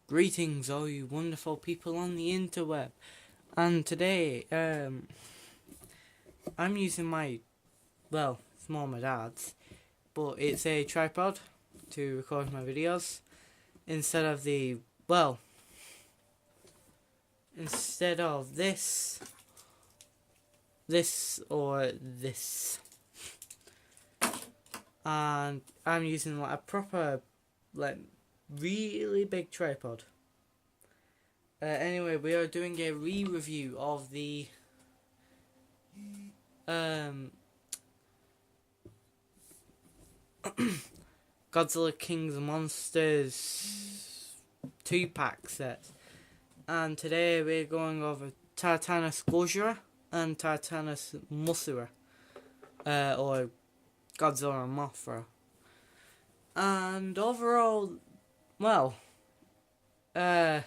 Greetings, all you wonderful people on the interweb. And today, I'm using it's more my dad's, but it's a tripod to record my videos instead of instead of this or this. And I'm using a proper, really big tripod. Anyway, we are doing a re-review of the Godzilla King of the Monsters 2-pack set. And today we're going over Titanus Godzilla and Titanus Mothra, or Godzilla and Mothra. And overall, they're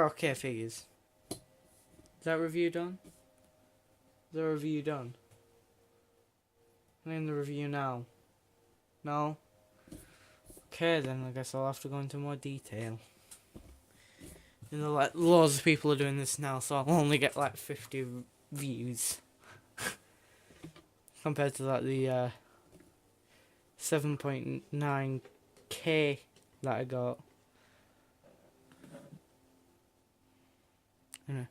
okay figures. Is that review done? I'm in the review now. No? Okay, then I guess I'll have to go into more detail. Loads of people are doing this now, so I'll only get 50 views. Compared to the 7.9k that I got. Anyway.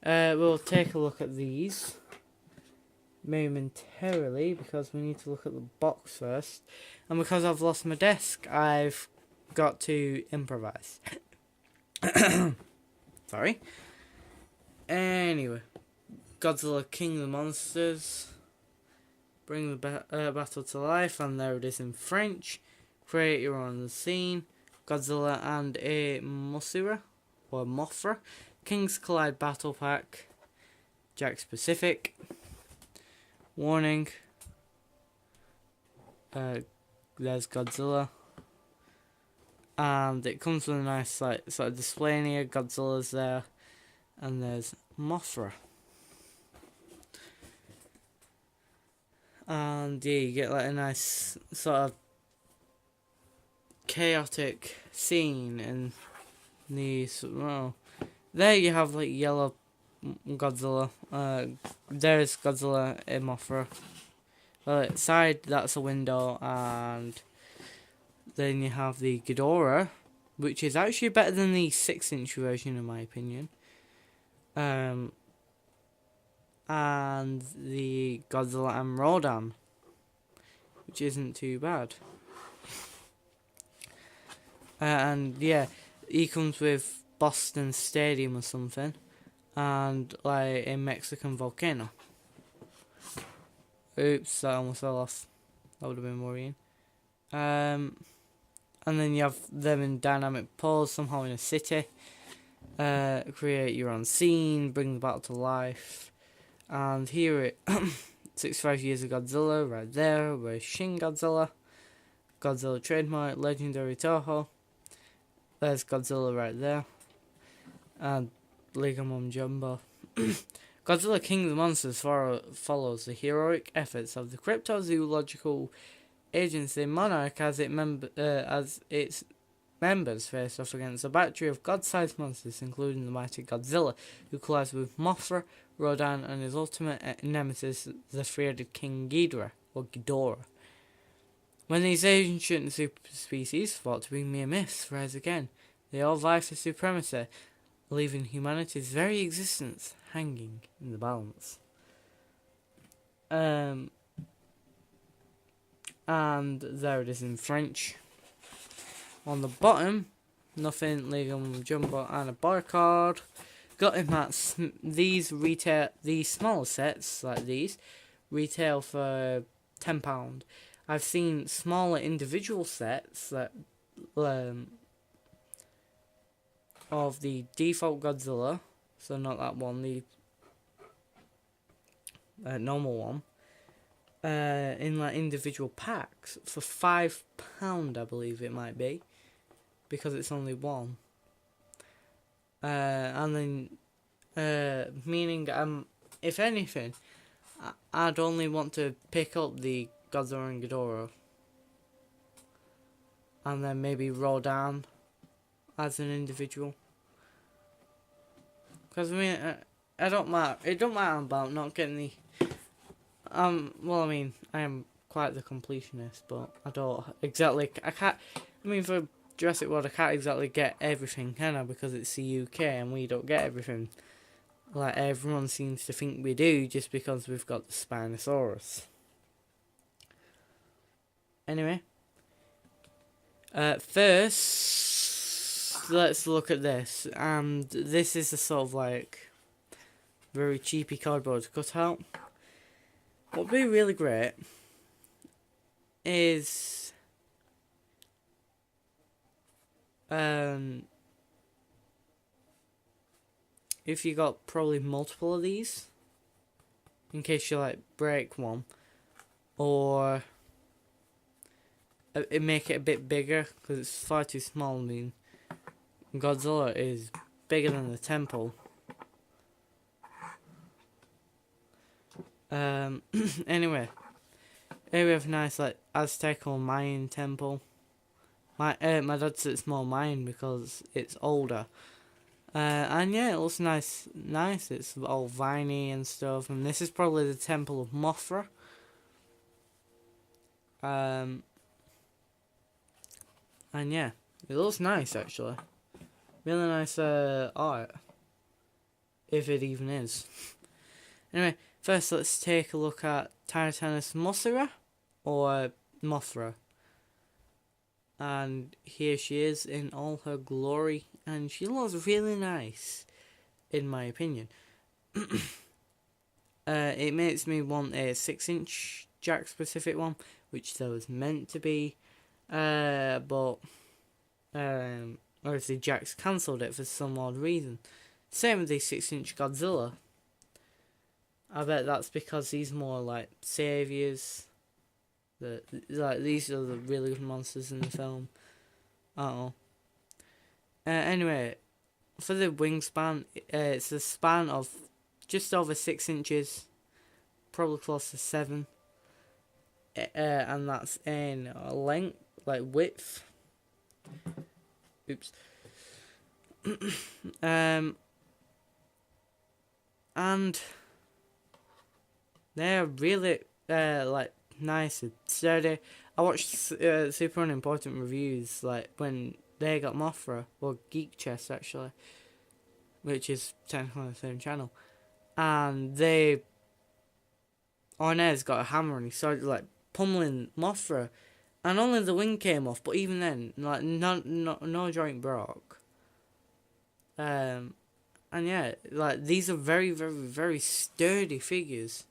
We'll take a look at these momentarily because we need to look at the box first, and because I've lost my desk, I've got to improvise. Sorry. Anyway, Godzilla King of the Monsters. Bring the battle to life, and there it is in French. Create your own scene. Godzilla and a Mothra, or Mothra. Kings Collide Battle Pack. Jakks Pacific. Warning. There's Godzilla. And it comes with a nice sort of display in here. Godzilla's there. And there's Mothra. And yeah, you get a nice sort of chaotic scene in these. There you have yellow Godzilla. There's Godzilla in Mothra. Side, that's a window, and then you have the Ghidorah, which is actually better than the 6-inch version in my opinion. And the Godzilla and Rodan, which isn't too bad. And yeah, he comes with Boston Stadium or something, and a Mexican volcano. Oops, that almost fell off. That would have been worrying. And then you have them in dynamic pose, somehow in a city. Create your own scene, bring the battle to life. And here 65 years of Godzilla, right there, where's Shin Godzilla. Godzilla trademark, legendary Toho. There's Godzilla right there. And Liga Mum Jumbo. Godzilla King of the Monsters follows the heroic efforts of the cryptozoological agency Monarch as its members face off against a battery of god-sized monsters, including the mighty Godzilla, who collides with Mothra, Rodan, and his ultimate nemesis, the three-headed King Ghidorah. When these ancient super species, thought to be mere myths, rise again, they all vie for supremacy, leaving humanity's very existence hanging in the balance. And there it is in French. On the bottom, nothing, legal jumbo and a barcode. Got in that these smaller sets like these retail for £10. I've seen smaller individual sets that of the default Godzilla, so not that one, the normal one, in individual packs for £5, I believe it might be, because it's only one. And then, meaning, if anything, I'd only want to pick up the Godzilla and Ghidorah and then maybe Rodan as an individual. Because I mean, I don't matter. It don't matter about not getting the. Well, I mean, I am quite the completionist, but I don't exactly. I can't. I mean, for Jurassic World, I can't exactly get everything, can I? Because it's the UK and we don't get everything. Like everyone seems to think we do, just because we've got the Spinosaurus. Anyway, first, let's look at this. And this is a sort of like very cheapy cardboard cutout. What would be really great is if you got probably multiple of these, in case you like break one, or it make it a bit bigger because it's far too small. I mean, Godzilla is bigger than the temple. Anyway, here we have a nice like Aztec or Mayan temple. My dad said it's more Mayan because it's older. And yeah, it looks nice. It's all viney and stuff. And this is probably the temple of Mothra. And yeah, it looks nice actually. Really nice art, if it even is. Anyway, first let's take a look at Titanis Mothra, or Mothra. And here she is in all her glory, and she looks really nice, in my opinion. It makes me want a 6-inch Jakks specific one, which there was meant to be, but obviously Jakks cancelled it for some odd reason. Same with the 6-inch Godzilla. I bet that's because he's more like saviors. Like these are the really good monsters in the film. I don't know. Anyway, for the wingspan, it's a span of just over 6 inches, probably close to 7. And that's in length, like width. Oops. And they're really like nice and sturdy. I watched super unimportant reviews like when they got Mothra, or Geek Chest actually, which is technically on the same channel, and Ornez got a hammer and he started like pummeling Mothra, and only the wing came off, but even then, like no joint broke. And yeah, like these are very, very, very sturdy figures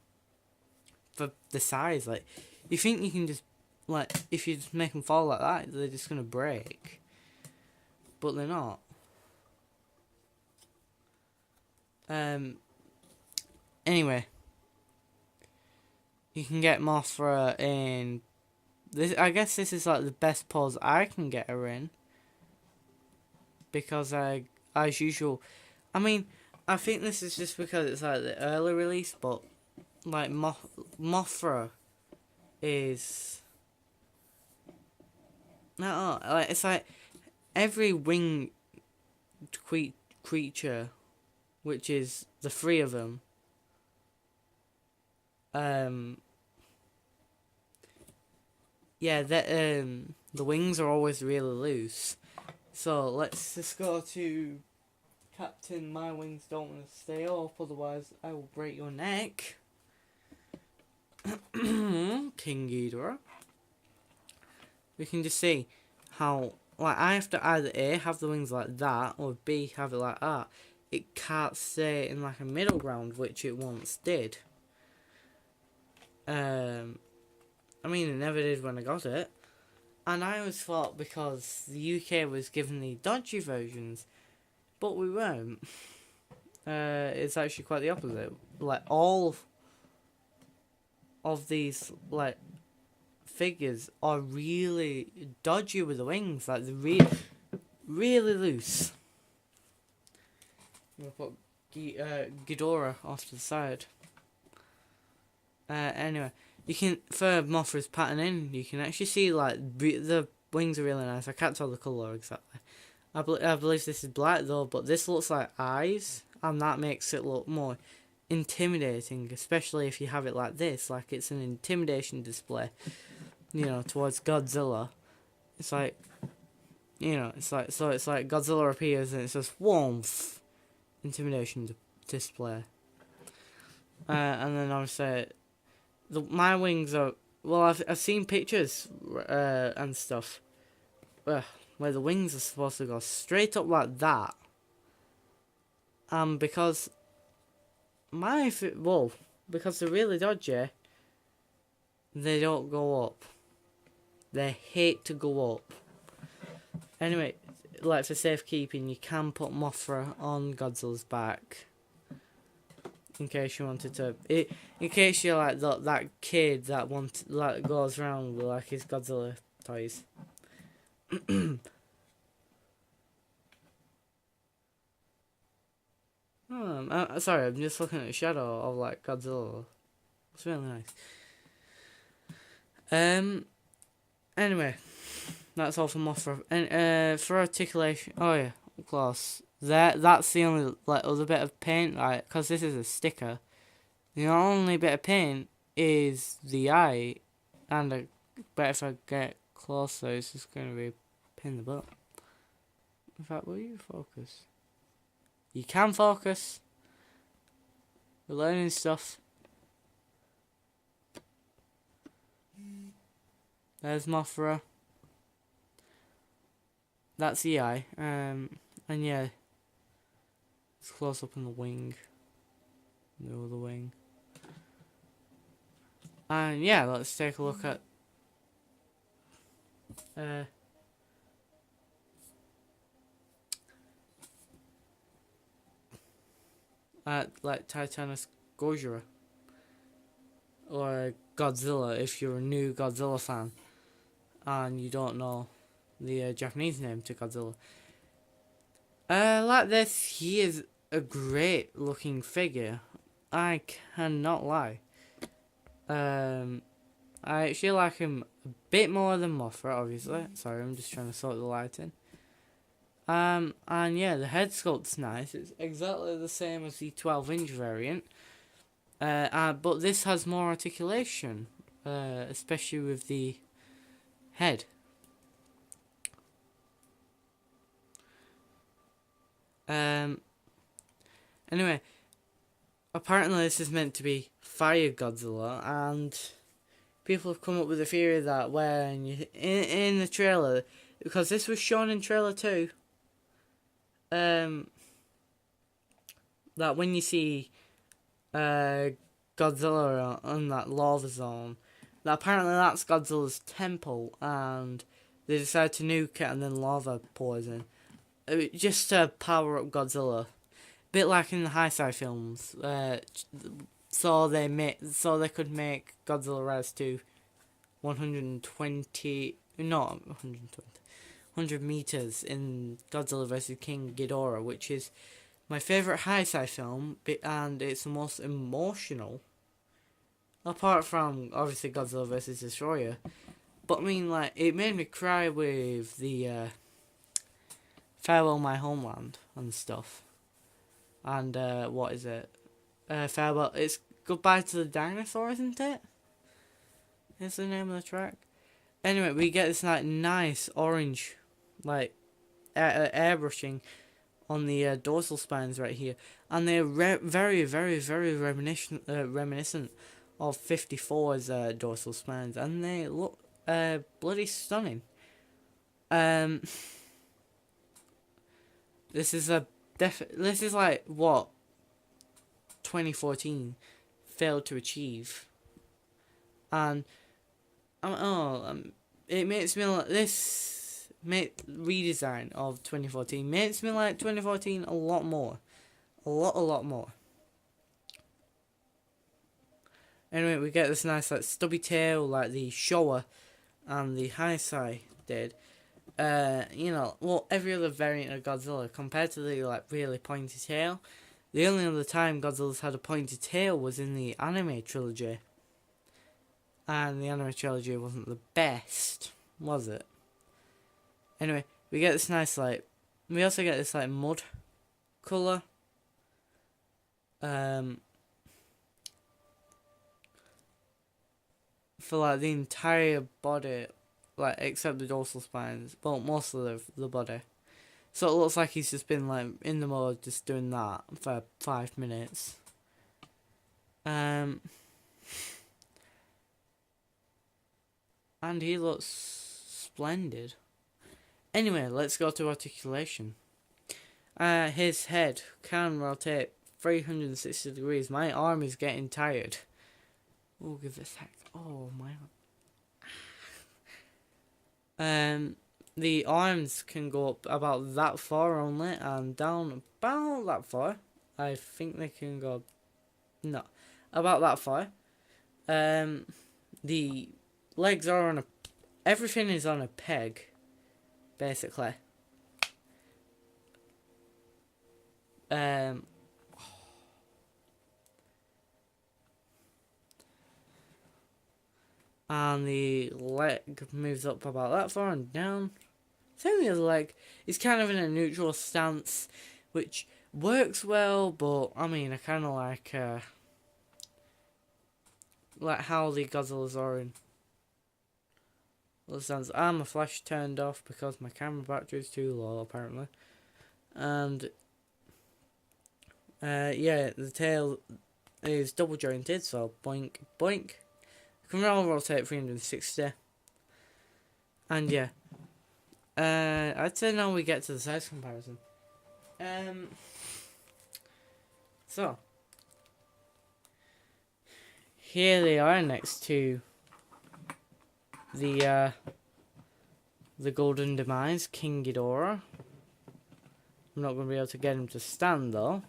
for the size. Like, you think you can just, like, if you just make them fall like that, they're just gonna break, but they're not. Anyway, you can get Mothra in this. I guess this is like the best pose I can get her in, because as usual, I mean, I think this is just because it's like the early release, but like Mothra is, no, like it's like every winged creature, which is the 3 of them. Yeah, the wings are always really loose. So let's just go to Captain. My wings don't want to stay up, otherwise I will break your neck. King Ghidorah. We can just see how, like, I have to either A, have the wings like that, or B, have it like that. It can't stay in like a middle ground, which it once did. I mean, it never did when I got it. And I always thought because the UK was given the dodgy versions, but we weren't. It's actually quite the opposite. Like, all of these, like, figures are really dodgy with the wings. Like, they're really loose. I'm gonna put Ghidorah off to the side. Anyway, you can, for Mothra's patterning, you can actually see like the wings are really nice. I can't tell the colour exactly. I believe this is black though, but this looks like eyes, and that makes it look more intimidating, especially if you have it like this, like it's an intimidation display, you know, towards Godzilla. It's like, you know, it's like, so it's like Godzilla appears and it says warmth, intimidation display. And then obviously, my wings are, well, I've seen pictures and stuff where the wings are supposed to go straight up like that. Because because they're really dodgy, they don't go up. They hate to go up. Anyway, like for safekeeping, you can put Mothra on Godzilla's back. In case you wanted to, in case you're like that kid that goes around with like his Godzilla toys. Sorry, I'm just looking at the shadow of like Godzilla. It's really nice. Anyway, that's all for Mothra. And for articulation, oh yeah, of course. That's the only like other bit of paint, like, cause this is a sticker. The only bit of paint is the eye, and but if I get closer, it's just gonna be a pain in the butt. In fact, will you focus? You can focus. We're learning stuff. There's Mothra. That's the eye. And yeah, it's close up on the wing. The other wing. And yeah, let's take a look at like Titanus Gojira or Godzilla if you're a new Godzilla fan and you don't know the Japanese name to Godzilla. Like this, he is a great looking figure. I cannot lie. I actually like him a bit more than Mothra, obviously. Sorry, I'm just trying to sort the lighting. And yeah, the head sculpt's nice. It's exactly the same as the 12-inch variant. But this has more articulation, especially with the head. Anyway, apparently this is meant to be Fire Godzilla, and people have come up with a theory that when you in the trailer, because this was shown in trailer 2, that when you see Godzilla on that lava zone, that apparently that's Godzilla's temple, and they decide to nuke it and then lava pours in. Just to power up Godzilla. Bit like in the Heisei films. So they could make Godzilla rise to 100 meters in Godzilla vs. King Ghidorah, which is my favourite Heisei film, and it's the most emotional. Apart from, obviously, Godzilla vs. Destroyer. But, I mean, like, it made me cry with the Farewell My Homeland and stuff. And, what is it? Farewell, it's Goodbye to the Dinosaur, isn't it? Is the name of the track. Anyway, we get this, like, nice orange, like, airbrushing on the dorsal spines right here. And they're very, very, very reminiscent of 54's dorsal spines. And they look bloody stunning. This is like what 2014 failed to achieve, and it makes me like this redesign of 2014 makes me like 2014 a lot more. Anyway, we get this nice like stubby tail like the Showa and the Heisei did. You know, well, every other variant of Godzilla compared to the like really pointy tail. The only other time Godzilla's had a pointy tail was in the anime trilogy. And the anime trilogy wasn't the best, was it? Anyway, we get this nice like, we also get this like mud colour. For like the entire body, like except the dorsal spines, well most of the body. So it looks like he's just been like in the mode just doing that for 5 minutes. And he looks splendid. Anyway, let's go to articulation. His head can rotate 360 degrees. My arm is getting tired. Oh, give it a sec. Oh my arm. The arms can go up about that far only, and down about that far. I think they can go, no, about that far. The legs are on everything is on a peg, basically. And the leg moves up about that far and down. Same with the other leg. It's kind of in a neutral stance, which works well, but I mean, I kind of like how the Godzillas are in the stance. And my flash turned off because my camera battery is too low, apparently. And yeah, the tail is double jointed, so boink, boink. You can rotate 360. And yeah. I'd say now we get to the size comparison. So here they are next to the Golden Demise, King Ghidorah. I'm not going to be able to get him to stand though,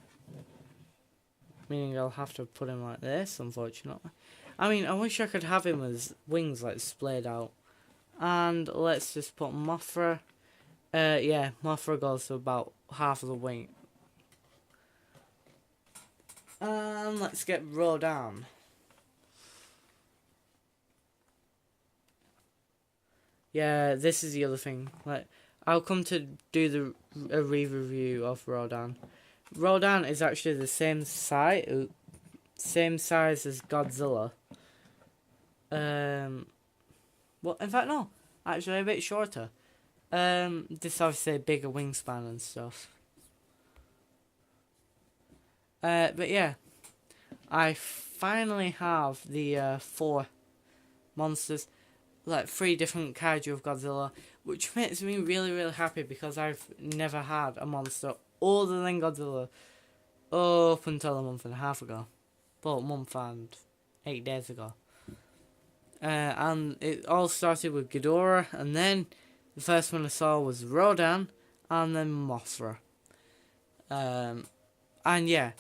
meaning I'll have to put him like this, unfortunately. I mean, I wish I could have him with wings like splayed out. And let's just put Mothra. Yeah, Mothra goes to about half of the wing. And let's get Rodan. Yeah, this is the other thing. Like, I'll come to do a re-review of Rodan. Rodan is actually the same size as Godzilla. Well, in fact, no. Actually, a bit shorter. This obviously bigger wingspan and stuff. But yeah, I finally have the 4 monsters, like 3 different kaiju of Godzilla, which makes me really, really happy because I've never had a monster other than Godzilla up until a month and a half ago. Well, a month and 8 days ago. And it all started with Ghidorah, and then the first one I saw was Rodan, and then Mothra. And yeah,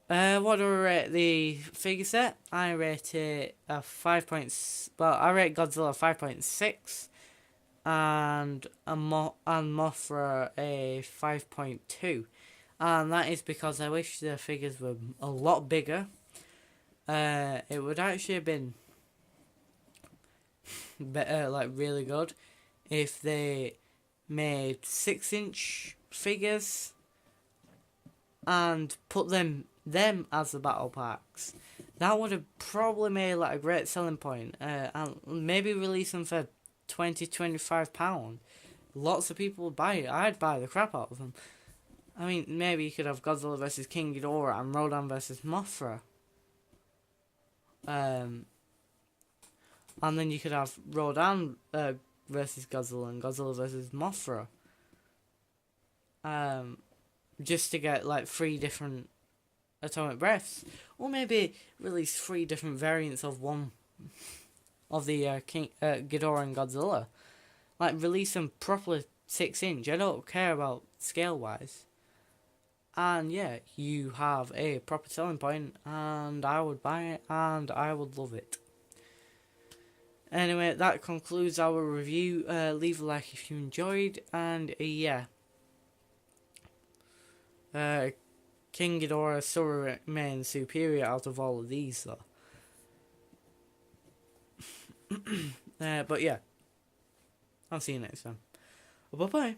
what do I rate the figure set? I rate it a 5 points. Well, I rate Godzilla 5.6, and Mothra a 5.2, and that is because I wish the figures were a lot bigger. It would actually have been better, like really good, if they made 6-inch figures and put them as the battle packs. That would have probably made like a great selling point. And maybe release them for £20-25. Lots of people would buy it. I'd buy the crap out of them. I mean, maybe you could have Godzilla vs King Ghidorah and Rodan vs Mothra. And then you could have Rodan versus Godzilla and Godzilla versus Mothra. Just to get like 3 different atomic breaths. Or maybe release 3 different variants of one of the Ghidorah and Godzilla. Like, release them properly 6-inch. I don't care about scale-wise. And yeah, you have a proper selling point, and I would buy it, and I would love it. Anyway, that concludes our review. Leave a like if you enjoyed, and yeah. King Ghidorah still remains superior out of all of these, though. But yeah, I'll see you next time. Bye bye.